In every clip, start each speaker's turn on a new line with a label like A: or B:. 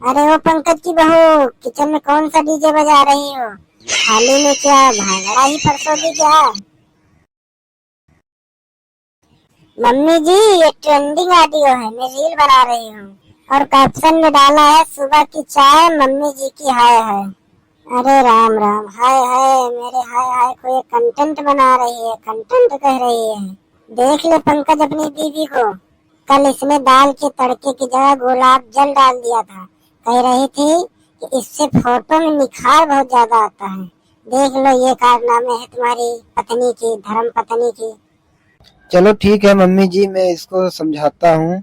A: अरे वो पंकज की बहू, किचन में कौन सा डीजे बजा रही हो? थाली में क्या भांगड़ा ही परसोगी क्या? मम्मी जी, ये ट्रेंडिंग ऑडियो है, मैं रील बना रही हूँ और कैप्शन में डाला है सुबह की चाय मम्मी जी की हाय हाय। अरे राम राम, हाय हाय मेरे हाय हाय को ये कंटेंट बना रही है, कंटेंट कह रही है। देख ले पंकज अपनी बीवी को, कल इसने दाल के तड़के की जगह गुलाब जल डाल दिया था। कह रही थी कि इससे फोटो में निखार बहुत ज्यादा आता है। देख लो ये कारनामे है तुम्हारी पत्नी की, धर्म पत्नी की।
B: चलो ठीक है मम्मी जी, मैं इसको समझाता हूँ।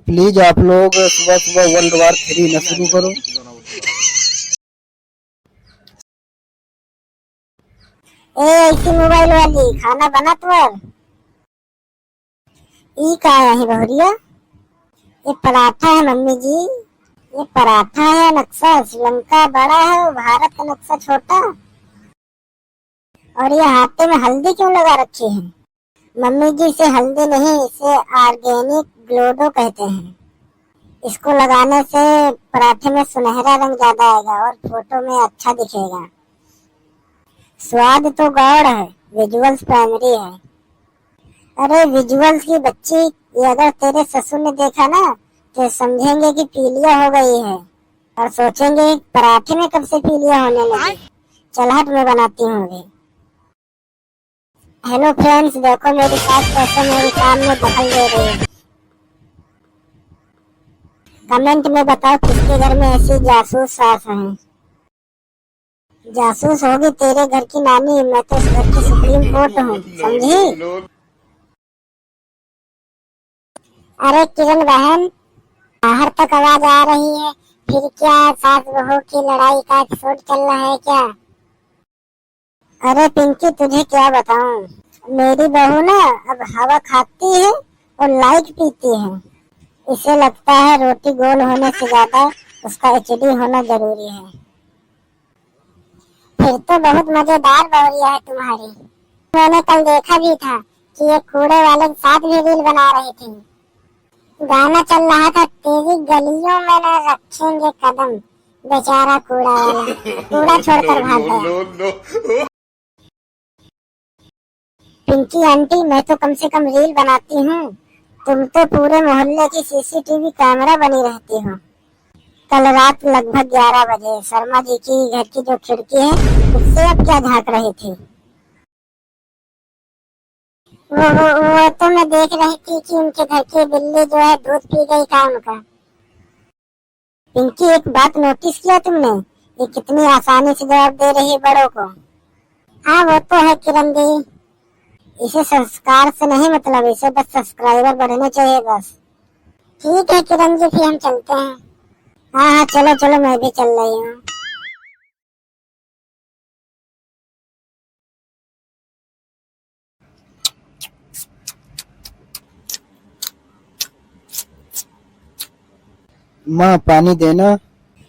B: प्लीज आप लोग सुबह सुबह वर्ल्ड वार 3 न शुरू करो।
A: ए ऐसी मोबाइल वाली, खाना बना तुअर? ई का है बहुरिया? ये पराठा है मम्मी जी, ये पराठा है। नक्शा श्रीलंका बड़ा है और भारत का नक्शा छोटा। और ये हाथे में हल्दी क्यों लगा रखी है? मम्मी जी इसे हल्दी नहीं, इसे ऑर्गेनिक ग्लोडो कहते हैं। इसको लगाने से पराठे में सुनहरा रंग ज्यादा आएगा और फोटो में अच्छा दिखेगा। स्वाद तो गौड़ है, विजुअल्स प्राइमरी है। अरे विजुअल्स की बच्ची, ये अगर तेरे ससुर ने देखा ना तो समझेंगे कि पीलिया हो गई है और सोचेंगे पराठे में कब से पीलिया होने लगी। चल हट, मैं बनाती हूँ अभी। हेलो फ्रेंड्स, देखो मेरी सास कैसे मेरे काम में दखल दे रही है। कमेंट में बताओ किसके घर में ऐसी जासूस सास है। जासूस होगी तेरे घर की नानी, मैं तो इस घर की सुप्रीम कोर्ट हूँ, समझी? अरे किरण बहन, बाहर तक आवाज आ रही है, फिर क्या सास बहू की लड़ाई का एपिसोड चल रहा है क्या? अरे पिंकी, तुझे क्या बताऊं, मेरी बहू ना अब हवा खाती है और लाइट पीती है। इसे लगता है रोटी गोल होने से ज्यादा उसका एचडी होना जरूरी है। फिर तो बहुत मजेदार बहुरिया है तुम्हारी। मैंने कल देखा भी था कि ये कूड़े वाले के साथ भी रील बना रही थी। गाना चल रहा था, तेरी गलियों में न रखेंगे कदम, बेचारा कूड़ा वाला कूड़ा छोड़कर भाग गया। पिंकी आंटी, मैं तो कम से कम रील बनाती हूँ, तुम तो पूरे मोहल्ले की सीसीटीवी कैमरा बनी रहती हो। कल रात लगभग 11 बजे शर्मा जी की घर की जो खिड़की है उससे अब क्या झांक रही थी? वो तो मैं देख रही थी कि उनके घर की बिल्ली जो है दूध पी गई था उनका। पिंकी, एक बात नोटिस किया तुमने, ये कितनी आसानी से जवाब दे रही है बड़ों को। हाँ वो तो है किरण दी, इसे संस्कार से नहीं मतलब, इसे बस सब्सक्राइबर बढ़ने चाहिए बस। ठीक है किरण जी, फिर हम चलते हैं। हाँ हाँ चलो चलो, मैं भी चल रही हूँ।
B: माँ पानी देना।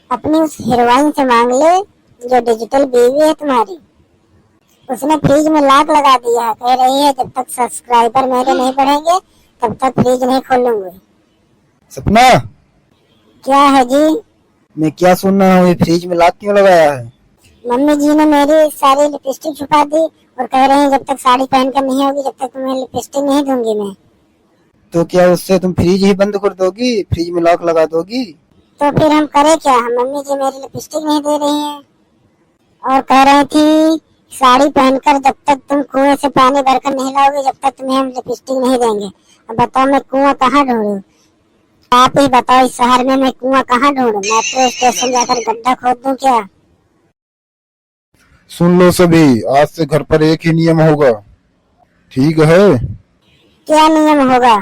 A: अपनी उस हीरोइन से मांग ले जो डिजिटल बीवी है तुम्हारी। उसने फ्रिज में लॉक लगा दिया है, कह रही है जब तक सब्सक्राइबर मेरे नहीं बढ़ेंगे तब तक फ्रिज नहीं खोलूंगी।
B: सपना,
A: क्या है जी?
B: मैं क्या सुन रहा हूँ, ये फ्रिज में लॉक क्यों लगाया है?
A: मम्मी जी ने मेरी सारी लिपस्टिक छुपा दी और कह रही है जब तक साड़ी पहनकर नहीं होगी जब तक तुम्हें लिपस्टिक नहीं दूंगी मैं।
B: तो क्या उससे तुम फ्रिज ही बंद कर दोगी, फ्रिज में लॉक लगा दोगी?
A: तो फिर हम करें क्या? मम्मी जी मेरी लिपस्टिक नहीं दे रही है और कह रही थी साड़ी पहनकर जब तक तुम कुएं से पानी भरकर नहीं लाओगे जब तक तुम्हें हम लिपस्टिक नहीं देंगे। अब बताओ मैं कुआं कहाँ ढूंढूं? आप ही बताओ, इस शहर में मैं कुआं कहाँ ढूंढूं? मेट्रो स्टेशन जाकर गड्ढा खोद दूं क्या?
C: सुन लो सभी, आज से घर पर एक ही नियम होगा, ठीक है?
A: क्या नियम होगा?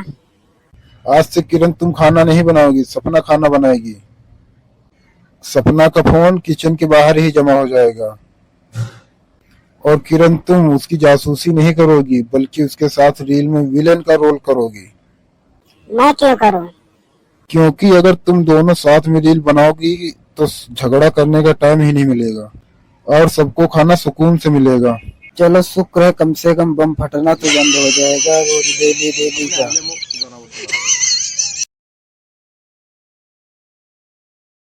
C: आज से किरण तुम खाना नहीं बनाओगी, सपना खाना बनाएगी। सपना का फोन किचन के बाहर ही जमा हो जाएगा और किरण तुम उसकी जासूसी नहीं करोगी बल्कि उसके साथ रील में विलेन का रोल करोगी।
A: मैं क्यों करूं?
C: क्योंकि अगर तुम दोनों साथ में रील बनाओगी तो झगड़ा करने का टाइम ही नहीं मिलेगा और सबको खाना सुकून से मिलेगा।
B: चलो शुक्र है, कम से कम बम फटना तो बंद हो जाएगा वो डेली डेली का।